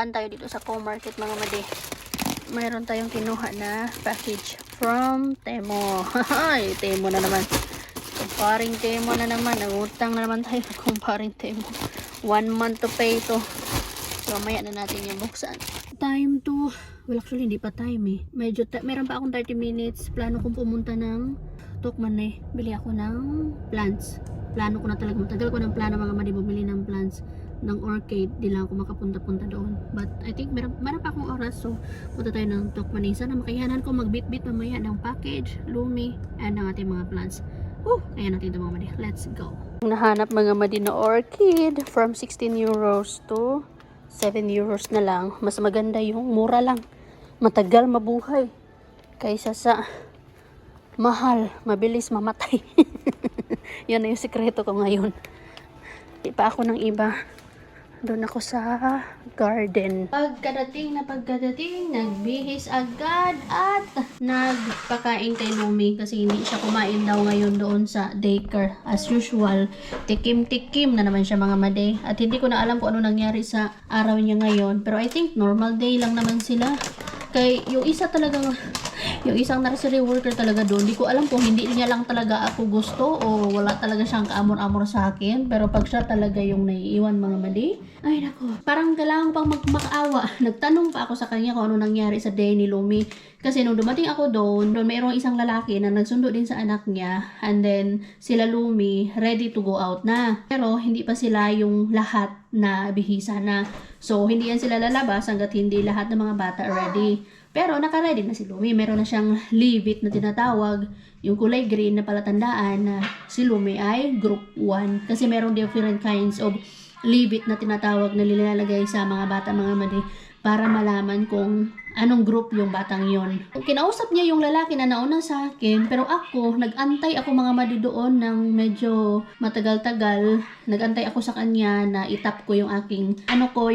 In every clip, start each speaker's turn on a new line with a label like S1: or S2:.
S1: dumaan tayo dito sa Co-Market mga madi. Mayroon tayong kinuha na package from Temo. Ay, Temo na naman. Kumparing Temo na naman. Nangutang na naman tayo sa kumparing Temo. 1 month to pay to. So, maya na natin yung buksan. Time to, well actually hindi pa time eh. Medyo, meron pa akong 30 minutes. Plano kong pumunta ng Tukman eh. Bili ako ng plants. Plano ko na talaga. Matagal ko ng plano mga madi bumili ng plants ng orchid. Di lang ako makapunta-punta doon. But I think meron pa akong oras. So, punta tayo ng Tukman eh. Sana makayanan ko magbit-bit mamaya ng package, lumi, and ng ating mga plants. Ayan natin ito mga madi. Let's go. Nahanap mga madi na orchid from 16 euros to 7 euros na lang. Mas maganda yung mura lang. Matagal mabuhay. Kaysa sa mahal, mabilis mamatay. Yan na yung sikreto ko ngayon. Di pa ako ng iba. Doon ako sa garden. Pagkadating, nagbihis agad at nagpakain kay Lumi kasi hindi siya kumain daw ngayon doon sa daycare. As usual, tikim-tikim na naman siya mga made. At hindi ko na alam kung ano nangyari sa araw niya ngayon. Pero I think normal day lang naman sila. Kay yung isang nursery worker talaga doon, di ko alam kung hindi niya lang talaga ako gusto o wala talaga siyang kaamor-amor sa akin. Pero pag siya talaga yung naiiwan mga madi, ay nako, parang kailangan pang magmakaawa. Nagtanong pa ako sa kanya kung ano nangyari sa day ni Lumi. Kasi nung dumating ako doon mayroong isang lalaki na nagsundo din sa anak niya. And then sila Lumi, ready to go out na. Pero hindi pa sila yung lahat na bihisa na. So hindi yan sila lalabas hanggat hindi lahat ng mga bata ready. Pero naka-ready na si Lumi. Meron na siyang leave it na tinatawag. Yung kulay green na palatandaan na si Lumi ay group 1. Kasi meron different kinds of leave it na tinatawag na nilalagay sa mga bata mga madi para malaman kung anong group yung batang yon. Kinausap niya yung lalaki na nauna sa akin, pero ako, nag-antay ako mga madi doon ng medyo matagal-tagal. Nag-antay ako sa kanya na itap ko yung aking,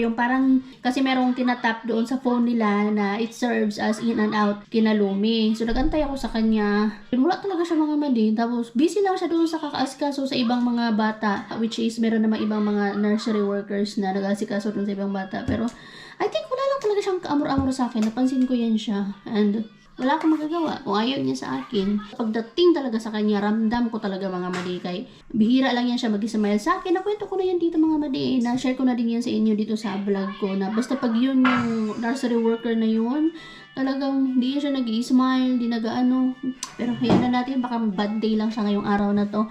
S1: yung parang, kasi merong tinatap doon sa phone nila na it serves as in and out kinalumi. So, nag-antay ako sa kanya. Wala talaga siya mga madi. Tapos, busy lang siya doon sa kakaasikaso sa ibang mga bata, which is meron naman ibang mga nursery workers na nag-asikaso doon sa ibang bata. Pero, I think wala lang talaga siyang kaamor-amor sa akin. Napansin ko yan siya. And wala akong magagawa kung ayaw niya sa akin. Pagdating talaga sa kanya, ramdam ko talaga mga madi. Kay bihira lang yan siya mag-ismail sa akin. Nakwento ko na yan dito mga madi. Na-share ko na din yan sa inyo dito sa vlog ko. Na basta pag yun yung nursery worker na yun, talagang hindi siya nag-i-smile, hindi nag-ano. Pero hayaan na natin, baka bad day lang siya ngayong araw na to.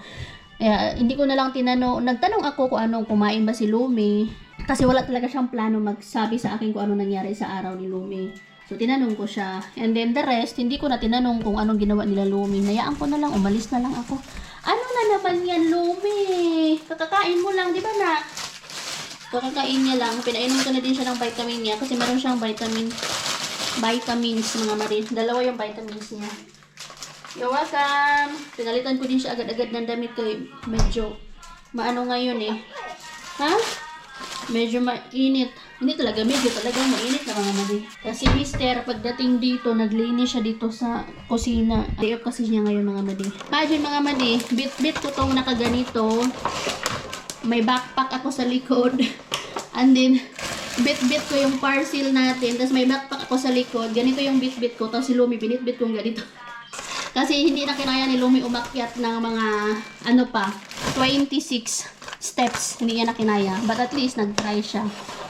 S1: Hindi ko na lang tinanong. Nagtanong ako kung anong kumain ba si Lumi. Kasi wala talaga siyang plano magsabi sa akin kung ano nangyari sa araw ni Lumi. So, tinanong ko siya. And then, the rest, hindi ko na tinanong kung anong ginawa nila Lumi. Nayaan ko na lang, umalis na lang ako. Ano na naman yan, Lumi? Kakakain mo lang, di ba na? Kakakain niya lang. Pinainom ko na din siya ng vitamin niya. Kasi meron siyang vitamins, mga marin. Dalawa yung vitamins niya. You're welcome. Pinalitan ko din siya agad-agad ng damit ko. Medyo maano ngayon eh. Ha? Medyo mainit. Hindi talaga, medyo talaga mainit na mga madi. Kasi mister, pagdating dito, naglinis siya dito sa kusina. Day off kasi niya ngayon mga madi. Imagine mga madi, bit-bit ko tong nakaganito. May backpack ako sa likod. And then, bit-bit ko yung parcel natin. Tapos may backpack ako sa likod. Ganito yung bit-bit ko. Tapos si Lumi, binit-bit kong ganito. Kasi hindi na kinaya ni Lumi umakyat ng mga, 26 steps. Hindi niya na kinaya. But at least, nag-try siya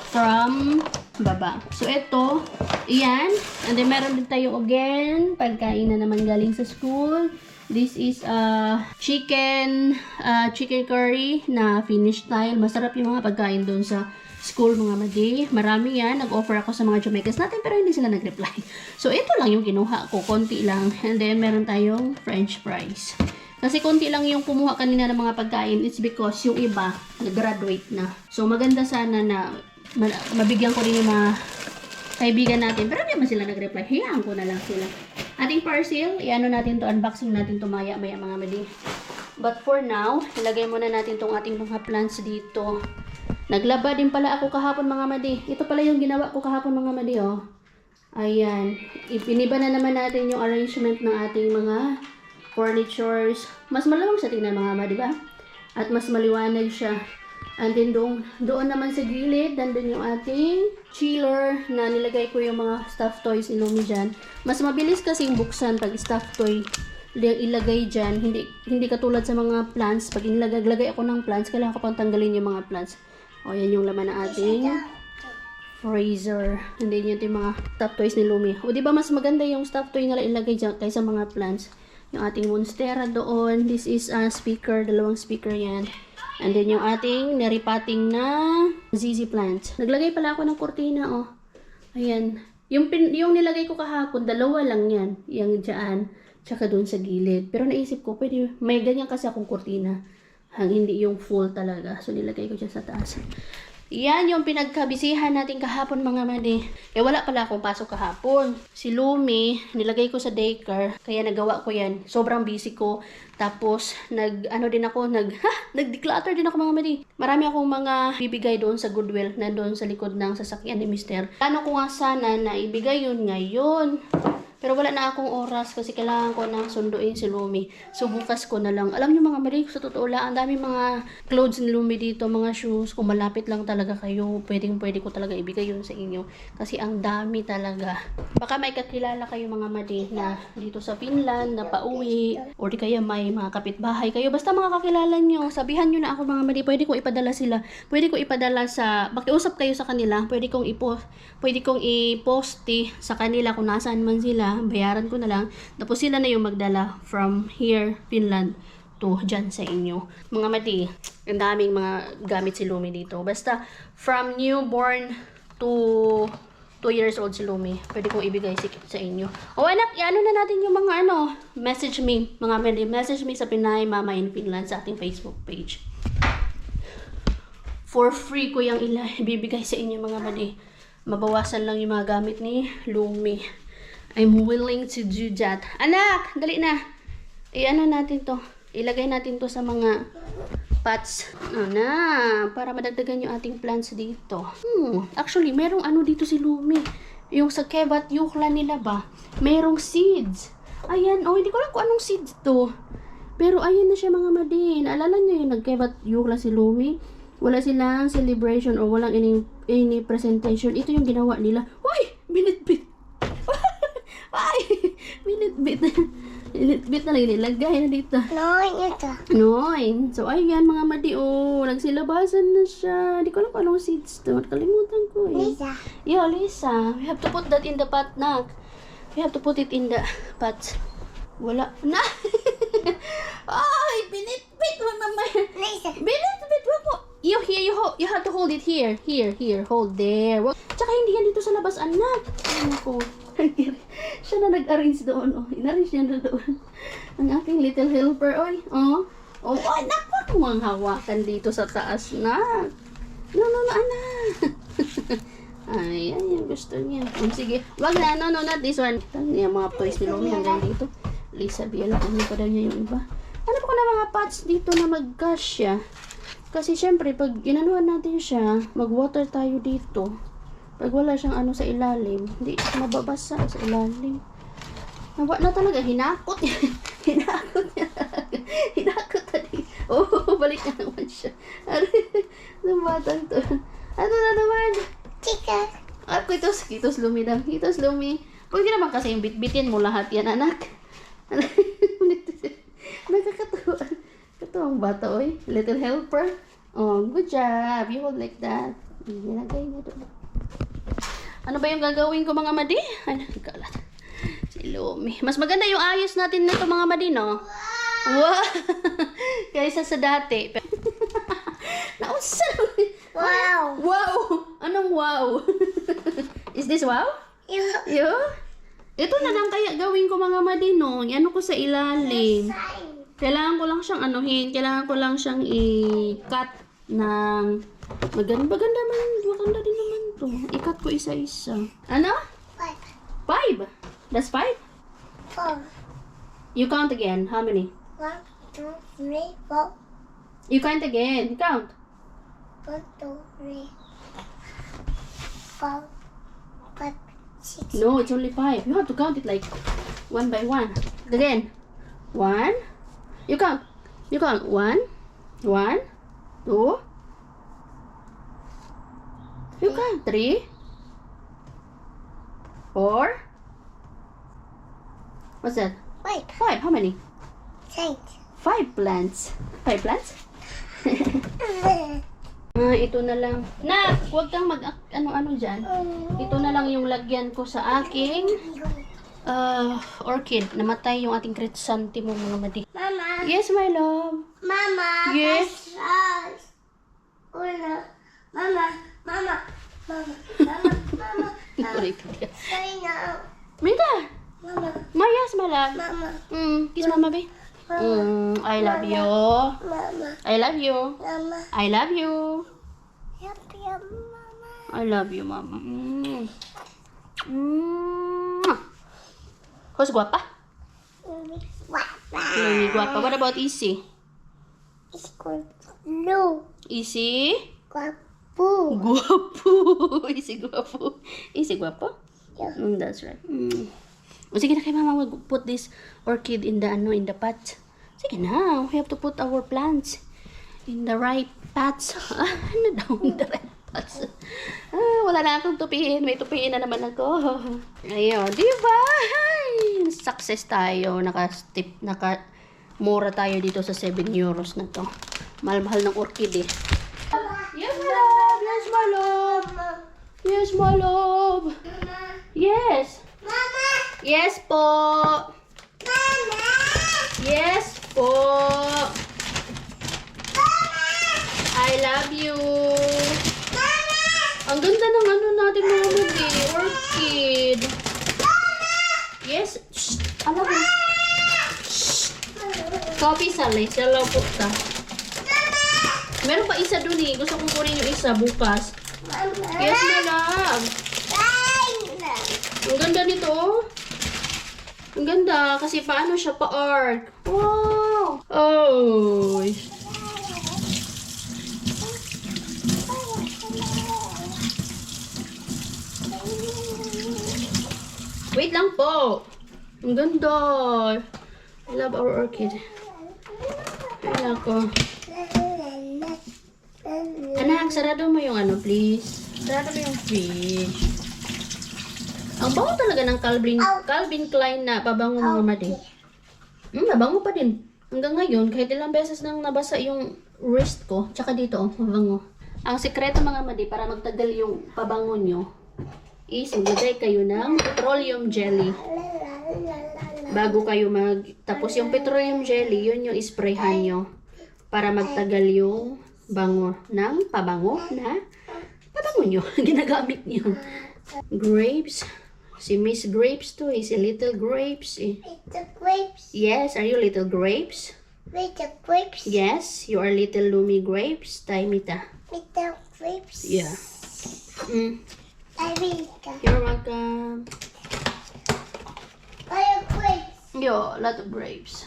S1: from baba. So, ito. Iyan. And then, meron din tayo again. Pagkain na naman galing sa school. This is chicken curry na finished style. Masarap yung mga pagkain doon sa school mga madi. Marami yan. Nag-offer ako sa mga Jamaicans natin pero hindi sila nag-reply. So, ito lang yung kinuha ko. Konti lang. And then, meron tayong french fries. Kasi konti lang yung kumuha kanina ng mga pagkain. It's because yung iba, nag-graduate na. So, maganda sana na mabigyan ko rin yung mga kaibigan natin. Pero hindi man sila nag-reply. Hayaan ko na lang sila. Ating parcel, i-ano natin to, unboxing natin to maya-maya mga madi. But for now, ilagay muna natin tong ating mga plants dito. Naglaba din pala ako kahapon mga madi. Ito pala yung ginawa ko kahapon mga madi, oh. Ayan. Ipiniba na naman natin yung arrangement ng ating mga furnitures. Mas malamang siya tingnan mga madi, ba? At mas maliwanag siya. And then doon naman sa gilid, nandun yung ating chiller na nilagay ko yung mga stuffed toys ni Lumi dyan. Mas mabilis kasing buksan pag stuffed toy ilagay dyan. Hindi katulad sa mga plants. Pag inilagay ako ng plants, kailangan ko pang tanggalin yung mga plants. O, yan yung laman ng ating freezer. And then yun yung mga stuffed toys ni Lumi. O, diba mas maganda yung stuffed toy nila ilagay dyan kaysa mga plants. Yung ating monstera doon. This is a speaker. 2 speaker yan. And then yung ating naripating na ZZ plant. Naglagay pala ako ng kurtina, oh. Ayan. Yung nilagay ko kahapon, 2 lang yan. Yung dyan. Tsaka doon sa gilid. Pero naisip ko, pwede, may ganyan kasi akong kurtina. Hindi yung full talaga. So nilagay ko dyan sa taas. Yan yung pinagkabisihan natin kahapon mga madi. Wala pala akong pasok kahapon. Si Lumi, nilagay ko sa daycare. Kaya nagawa ko yan. Sobrang busy ko. Tapos, nag-declutter din ako mga madi. Marami akong mga bibigay doon sa Goodwill. Na doon sa likod ng sasakyan ni Mister. Plano ko nga sana na ibigay yun ngayon. Pero wala na akong oras kasi kailangan ko na sunduin si Lumi. So, bukas ko na lang. Alam niyo mga mali, sa totoo lang, ang dami mga clothes ni Lumi dito, mga shoes. Kung malapit lang talaga kayo, pwede ko talaga ibigay yun sa inyo. Kasi ang dami talaga. Baka may kakilala kayo mga mali na dito sa Finland, na pauwi, or di kaya may mga kapitbahay kayo. Basta mga kakilala nyo, sabihan nyo na ako mga mali, pwede kong ipadala sila. Pwede kong ipadala makiusap kayo sa kanila. Pwede kong i-post sa kanila kung nasaan man sila. Bayaran ko na lang. Tapos sila na yung magdala from here, Finland, to dyan sa inyo. Mga mati, ang daming mga gamit si Lumi dito. Basta, from newborn to 2 years old si Lumi. Pwede kong ibigay sa inyo. O anak, ano na natin yung mga message me. Mga mati, message me sa Pinay Mama in Finland sa ating Facebook page. For free ko yung ibibigay sa inyo mga mati. Mabawasan lang yung mga gamit ni Lumi. I'm willing to do that. Anak, dali na. Natin to. Ilagay natin to sa mga pots. Para madagdagan yung ating plants dito. Actually, merong dito si Lumi. Yung sa Kevat Yukla nila ba? Merong seeds. Ayan, hindi ko lang kung anong seeds to. Pero ayan na siya mga madin. Alala niyo yung nag-Kevat Yukla si Lumi? Wala silang celebration or walang any presentation. Ito yung ginawa nila. Uy! Binitbit! Ay! Binitbit na lang nilagay na dito. Noy. So, ayan mga madi. Nagsilabasan na siya. Di ko alam kung anong seeds to. Kalimutan ko eh.
S2: Lisa.
S1: Yeah, Lisa. We have to put that in the pot, nak. We have to put it in the pot. Wala. Na! Ay! Binitbit mo naman.
S2: Lisa.
S1: Binitbit mo po. You have to hold it here. Here. Hold there. Tsaka hindi yan dito sa labas, anak. Ano ko. Siya na nag-arrange doon. In-arrange niya na doon. Ang aking little helper. Anak, wag mong hawakan dito sa taas na. No, anak. Ay, yung gusto niya. Sige, wag na. No, not this one. Yung mga toys ni Lumi hanggang dito. Lisa, biala kung pa daw niya yung iba. Ano pa ko na mga pots dito na mag-cash siya? Kasi syempre, pag inanuhan natin siya, mag-water tayo dito. Pag wala siyang sa ilalim, hindi mababasa sa ilalim. Nawa na talaga, hinakot niya. Hinakot na balik na naman siya. Ang batang to. Ano na naman?
S2: Chika.
S1: Kitos Lumi daw. Kitos Lumi. Pwede naman kasi yung bitbitin mo lahat yan, anak. Nakakatuwa. Katuwang bata, oy. Little helper. Good job. You hold like that. Ginagay mo doon. Ano ba yung gagawin ko mga madi? Ay, nagkalat. Si Lumi. Mas maganda yung ayos natin nito mga madi, no? Wow! Kaysa sa dati. Nausan!
S2: Wow.
S1: Wow! Anong wow? Is this wow? Yo? Ito na lang kaya gawin ko mga madi, no? Ano ko sa ilalim. Kailangan ko lang siyang kailangan ko lang siyang i-cut ng maganda din naman to. I-cut ko isa-isa. Ano? 5. That's 5?
S2: 4.
S1: You count again. How many?
S2: 1, 2, 3, 4.
S1: You count again. Count.
S2: 1, 2, 3, 4, 5, 6.
S1: No, it's only 5. You have to count it like 1 by 1. Again. 1. You count. 1, 2, 3, 4. What's that?
S2: Wait.
S1: 5. How many?
S2: Thanks.
S1: 5 plants. 5 plants? Ito na lang. Nak, huwag kang ano-ano dyan. Ito na lang yung lagyan ko sa aking orchid. Namatay yung ating chrysanthemum mga madi.
S2: Mama.
S1: Yes, my love.
S2: Mama.
S1: Yes.
S2: That's us. Una. Mama. Mama. Mama. Mama. Mama. Say now.
S1: Mita.
S2: Mama.
S1: Yes, my love.
S2: Mama.
S1: Kiss mama, babe. I love you.
S2: Mama.
S1: I love you.
S2: Mama.
S1: I love you.
S2: Happy Mama.
S1: I love you, mama. Who's guapa? Mami guapa. What about Easy?
S2: It's called blue.
S1: Easy?
S2: Guapo.
S1: Guapo. Easy guapo. Easy guapo?
S2: Yeah.
S1: That's right. O, sige na kay mama, we'll put this orchid in the pot. Sige na, we have to put our plants in the right pots. Ano daw, in the right pots? Wala na akong tupiin. May tupiin na naman ako. Ayun, di ba? Ay, success tayo. Mura tayo dito sa 7 euros na to. Mahal-mahal ng orchid eh. Yes, my love. Yes, my love. Yes, my love. Yes.
S2: Mama.
S1: Yes po.
S2: Mama.
S1: Yes po. I love you. Ang ganda ng ano natin mga mudi. Orchid. Yes. Shh. Alam mo. Shh. Copy sali. Sila po ta. Meron pa isa dun eh. Gusto kong kunin yung isa bukas. Yes, my love. Ang ganda nito. Ang ganda. Kasi paano siya pa-arc. Wow. Oh. Wait lang po. Ang ganda. I love our orchid. Ay, ako. Anak, sarado mo yung ano, please. Sarado mo yung fridge. Ang bango talaga ng Calvin Klein na pabango mga madi. Nabango pa din. Hanggang ngayon, kahit ilang beses nang nabasa yung wrist ko, tsaka dito, mabango. Ang sekreto mga madi, para magtagal yung pabango nyo, is maglagay kayo ng petroleum jelly. Bago kayo tapos yung petroleum jelly, yun yung isprayhan nyo. Para magtagal yung bango ng pabango na pabango nyo. Ginagamit nyo. Grapes. Si Miss Grapes to is a little grapes.
S2: Little grapes.
S1: Yes, are you little grapes?
S2: Little grapes.
S1: Yes, you are little Lumi grapes. Taimita.
S2: Little grapes.
S1: Yeah.
S2: America.
S1: You're welcome.
S2: Little grapes.
S1: Yo, lot of grapes.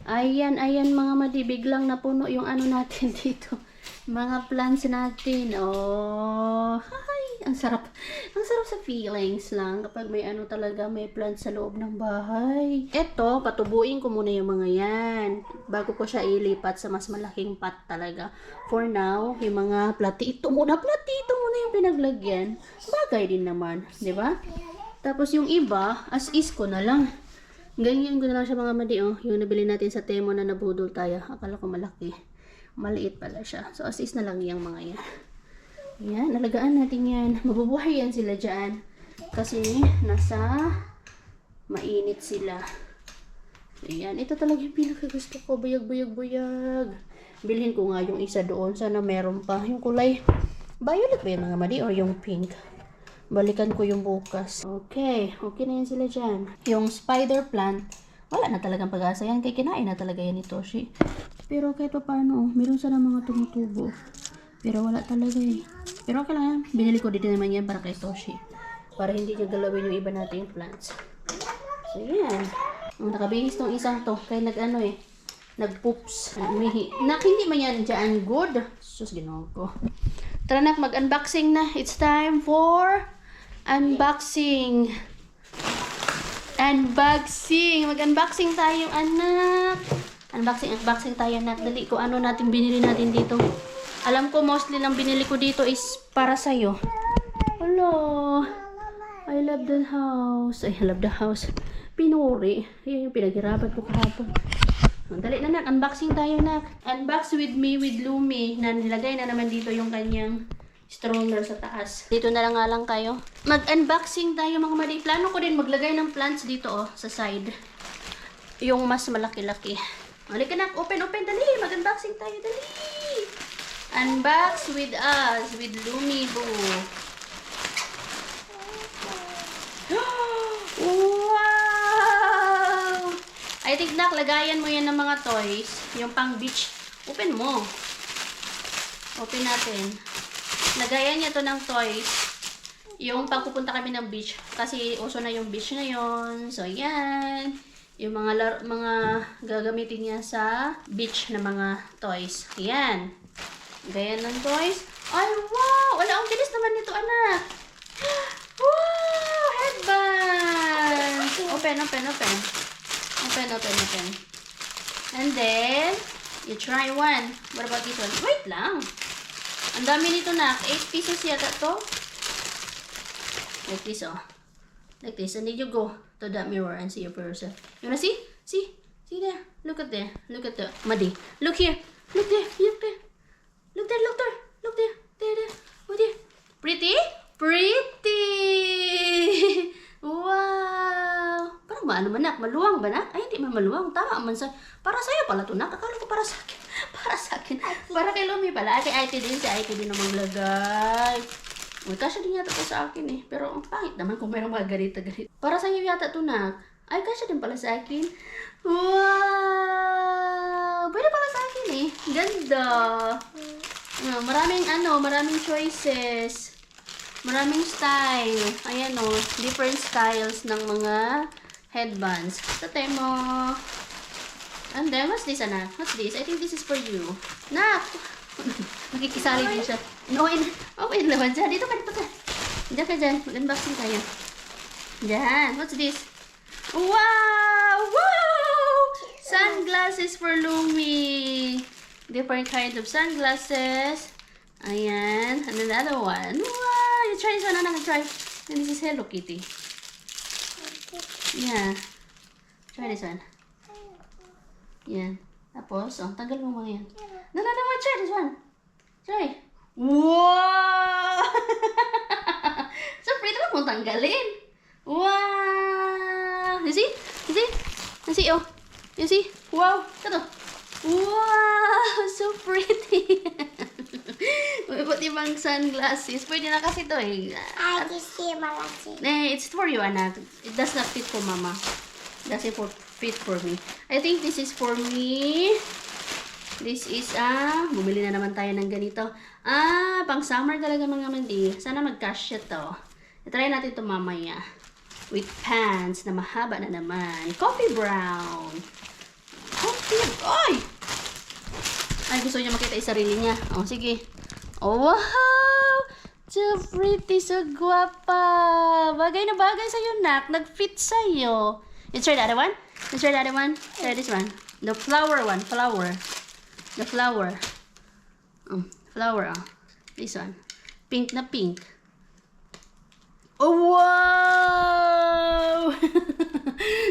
S1: Ayan mga madi, biglang napuno yung ano natin dito. Mga plants natin. Oh, ay, ang sarap. Ang sarap sa feelings lang kapag may ano talaga, may plants sa loob ng bahay. Eto, patubuin ko muna yung mga yan bago ko siya ilipat sa mas malaking pot talaga. For now, yung mga platito muna yung pinaglagyan. Bagay din naman, di ba? Tapos yung iba, as is ko na lang. Ganyan ko na lang siya mga madi, oh. Yung nabili natin sa Temo na nabudol tayo. Akala ko malaki. Maliit pala siya. So, as is na lang yung mga yan. Yan, nalagaan natin yan. Mabubuhay yan sila dyan. Kasi, nasa mainit sila. Ayan, ito talaga yung pinakagusto ko. Buyag. Bilhin ko nga yung isa doon. Sana meron pa. Yung kulay violet ba yung mga madi or yung pink? Balikan ko yung bukas. Okay na yan sila dyan. Yung spider plant, wala na talagang pag-asa yan. Kaya kinain na talaga yan ni Toshi. Pero kahit pa paano, meron sana mga tumutubo. Pero wala talaga eh. Pero okay lang yan. Binili ko din naman yan para kay Toshi. Para hindi niya galawin yung iba nating plants. So yan. Nakabihis tong isang to. Kaya nag-poops. Umihi. Hindi man yan dyan good. Sus, ginawa ko. Tara nak, mag-unboxing na. It's time for unboxing. Mag-unboxing tayo, anak. Unboxing tayo, anak. Dali ko ano natin binili natin dito. Alam Alam ko mostly lang binili ko dito is para sa'yo. Hello. I love the house. I love the house. Pinuri. Yan yung pinaghirapan ko kahapon. Dali na, nak. Unboxing tayo, nak. Unbox with me with Lumi. Na nilagay na naman dito yung kanyang stroller sa taas. Dito na lang nga lang tayo. Mag-unboxing tayo, mga madi. Plano ko din maglagay ng plants dito, oh, sa side. Yung mas malaki-laki. Halika, nak. Open. Dali. Mag-unboxing tayo. Dali. Unbox with us. With Lumi Boo. Wow! I think, nak, lagayan mo yan ng mga toys. Yung pang beach. Open mo. Open natin. Lagayan niya to ng toys. Yung pagpupunta kami ng beach. Kasi uso na yung beach ngayon. So, yan. Yung mga gagamitin niya sa beach na mga toys. Yan. Lagayan ng toys. Ay, wow! Wala, ang bilis naman nito, anak. Wow! Headband! Open. And then, you try one. What about this one? Wait lang. Ang dami nito, nak. 8 pieces yata to. Like this, oh. Like this. And then you go to that mirror and see it for yourself. You wanna see? See? See there? Look at there. Look at the muddy. Look here. Look there. Look there. Look there. Look there. Look there. There. Oh, there. Pretty? Pretty! Wow! Parang maano man, nak? Maluwang ba, nak? Ay, hindi man maluwang. Tama man sa... Para sa'yo pala to, nak. Akala ko para sa akin. Para sa akin. Para kay Lumi pala. Kay IT din. Si IT din namang lagay. Uy, kasya din yata to sa akin eh. Pero ang pangit naman kung mayroong mga ganito-ganito. Para sa'yo yata to, nak. Ay, kasya din pala sa akin. Wow! Pwede pala sa akin eh. Ganda. Maraming choices. Maraming style. Ayan o, different styles ng mga headbands. Sa Temo. And then, what's this, anak? What's this? I think this is for you. Nak! Makikisali din siya. No, okay naman dyan. Dito ka. Diyan ka dyan. Mag-unboxing tayo. Diyan. What's this? Wow! Wow! Sunglasses for Lumi. Different kinds of sunglasses. Ayan. And another one. Wow! You try this one, anak. Try. And this is Hello Kitty. Yeah. Try this one. Yan. Tapos, tanggal mo mga yan. No, try this one. Try. Wow! So, pretty lang mong tanggalin. Wow! You see? Oh. You see? Wow! Ito. Wow! So pretty. Iba't ibang sunglasses. Pwede na kasi ito eh.
S2: I just see Malaki.
S1: It's for you, anak. It does not fit for mama. It doesn't fit for me. I think this is for me. This is, bumili na naman tayo ng ganito. Pang summer talaga mga mandi. Sana mag-cash to. I-try natin ito mamaya. With pants na mahaba na naman. Coffee brown. Ay! Ay, gusto niya makita yung sarili niya. Oh, sige. Oh, wow! So pretty, so guwapa. Bagay na bagay sa'yo, nak. Nag-fit sa'yo. You try the other one? Try this one. The flower one. The flower. Flower, This one. Pink na pink. Oh, wow!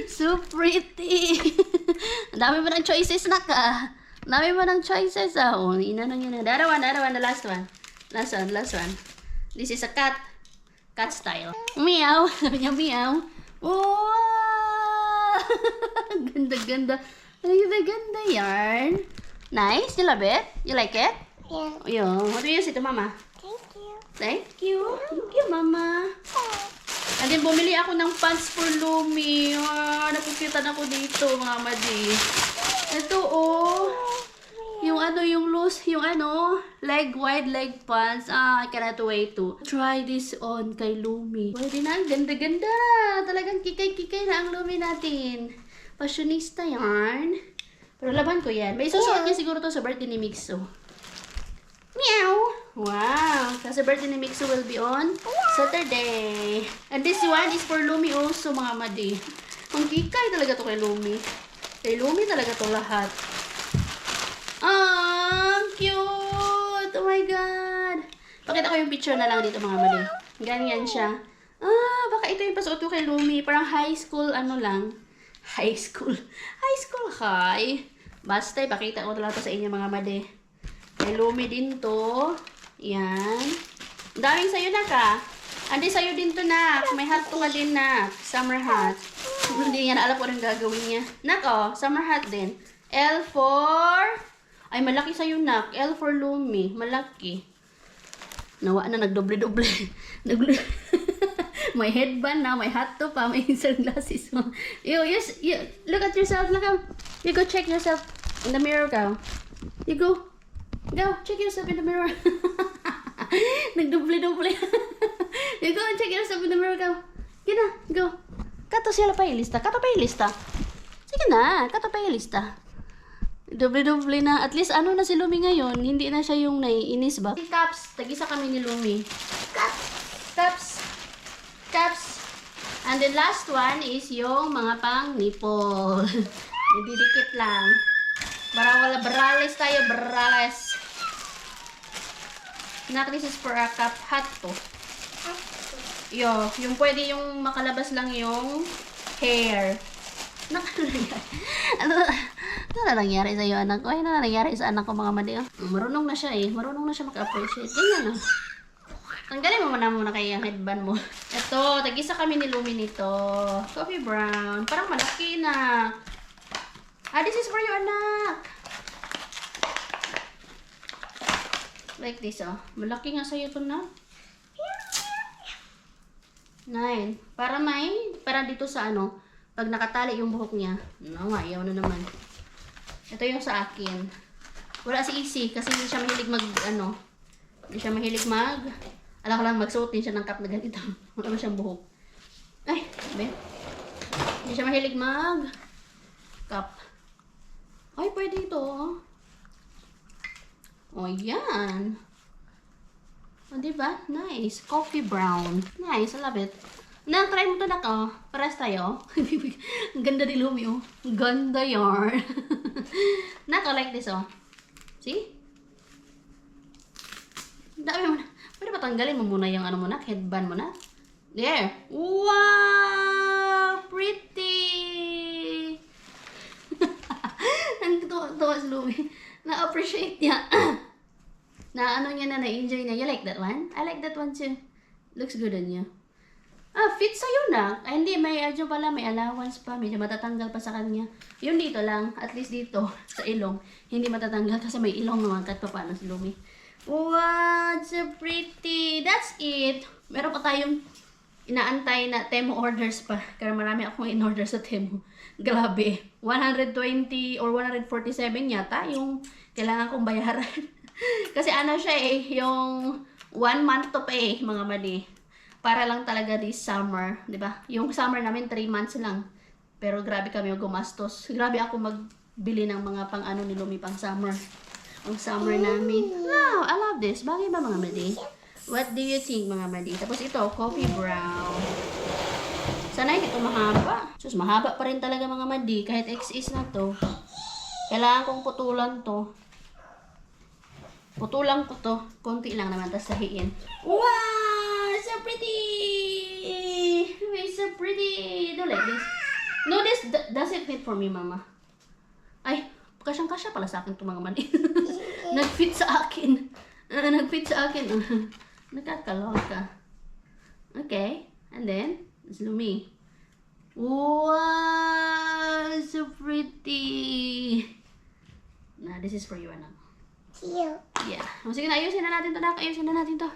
S1: So pretty. Ang dami mo ng choices, nak, Ang dami mo ng choices, Oh, inano nyo na. The other one, the last one. Last one. This is a cat. Cat style. Meow. Sabi niya, meow. Wow! Ganda. Ganda yarn. Nice. You love it? You like it?
S2: Yeah.
S1: Yeah. What do you say to mama?
S2: Thank you.
S1: Thank you, mama. And then, bumili ako ng pants for Lumi. Napukitan ako dito, mga madi. Ito, yung loose, wide leg pants. I cannot wait to try this on kay Lumi. Pwede na, ganda-ganda. Talagang kikay-kikay na ang Lumi natin. Fashionista yarn. Pero laban ko yan. May susuot niya siguro to sa birthday ni Mixo. Meow! Wow! Kasi birthday ni Mixo will be on Saturday. And this one is for Lumi also, mga madi. Ang kikay talaga to kay Lumi. Kay Lumi talaga to lahat. Cute! Oh my my God! Pakita ko yung picture na lang dito mga mali. Ganyan siya. Ah, baka ito yung pasuot ko kay Lumi. Parang high school, ano lang. High school. High school high. Basta, ipakita ko lang ito sa inyo mga mali. Kay Lumi din to. Yan. Ang daming sayo na ka. Andi sayo din to na. May hat to ka din na. Summer hat. Hindi niya na alam ko rin gagawin niya. Nak, oh. Summer hat din. L for... Ay, malaki sa'yo, nak. L for Lumi. Malaki. Nawa na, nagdoble-doble. May headband na, may hat to pa, may sunglasses mo. You look at yourself. Look out. You go check yourself in the mirror, go. You go. Go, check yourself in the mirror. Nagdoble-doble. You go and check yourself in the mirror, go. Gina, go. Kato sila pa ilista. Kato pa ilista. Sige na, kato pa ilista. Doble-doble na. At least ano na si Lumi ngayon. Hindi na siya yung naiinis ba? Cups. Tag-isa kami ni Lumi. Cups. And the last one is yung mga pang nipple. Didikit lang. Wala brales tayo. Brales. Nak, this is for a cup hat to. Yung pwede yung makalabas lang yung hair. Ano na nangyari sa'yo, anak ko? Ano na nangyari sa anak ko, mga madi? Marunong na siya eh. Marunong na siya maka-appreciate. Ganyan ah. Tanggalin mo muna kaya yung headband mo. Ito, tag-isa kami ni Lumi nito. Coffee brown. Parang malaki na. Ah, this is for you, anak. Like this, oh. Malaki nga sa'yo ito na. 9. Para dito sa ano, pag nakatali yung buhok niya. No nga, ayaw na naman. Ito yung sa akin. Wala si Easy kasi hindi siya mahilig alam ko lang, magsuot din siya ng cap na ganito. Wala na siyang buhok. Ay, sabi. Hindi siya mahilig cap. Ay, pwede ito. Oh, yan. Oh, diba? Nice. Coffee brown. Nice, I love it. Na-try mo to na ko. Pares tayo. Ang ganda ni Lumi, oh. Ganda yarn. Nako, like this, oh. See? Dami mo na. Pwede ba tanggalin mo muna yung ano mo na? Headband mo na? There. Wow! Pretty! Ang tuwa si Lumi. Na-appreciate niya. Na-ano niya na, na-enjoy niya. You like that one? I like that one too. Looks good on you. Ah, fit sa'yo na. Ay, hindi. May pala. May allowance pa. Medyo matatanggal pa sa kanya. Yun dito lang. At least dito. Sa ilong. Hindi matatanggal kasi may ilong naman. Kahit pa paano si Lumi. Wow! So pretty. That's it. Meron pa tayong inaantay na Temu orders pa. Kaya marami akong in-order sa Temu. Grabe. 120 or 147 yata yung kailangan kong bayaran. Kasi ano siya eh. Yung 1 month to pay, mga mali. Para lang talaga this summer, 'di ba? Yung summer namin 3 months lang. Pero grabe kami gumastos. Grabe ako magbili ng mga pang-ano ni Lumi pang summer. Ang summer namin. Wow, I love this. Bagay ba mga madi? What do you think mga madi? Tapos ito, coffee brown. Sana hindi ito mahaba. Sus, mahaba pa rin talaga mga madi. Kahit XS na to. Kailangan kong putulan to. Putulan ko to. Konti lang naman. Tapos sahiin. Wow! So pretty! It's so pretty! Do like this. No, this doesn't fit for me, mama. Ay, kasyang-kasya pala sa akin ito mga mali. Nag-fit sa akin. Nag-fit sa akin. Nakakaloka. Okay. And then, it's Lumi. Wow! So pretty! Nah, this is for you, anak.
S2: Cute.
S1: Yeah. Sige na, ayusin na natin to. Ayusin na natin to.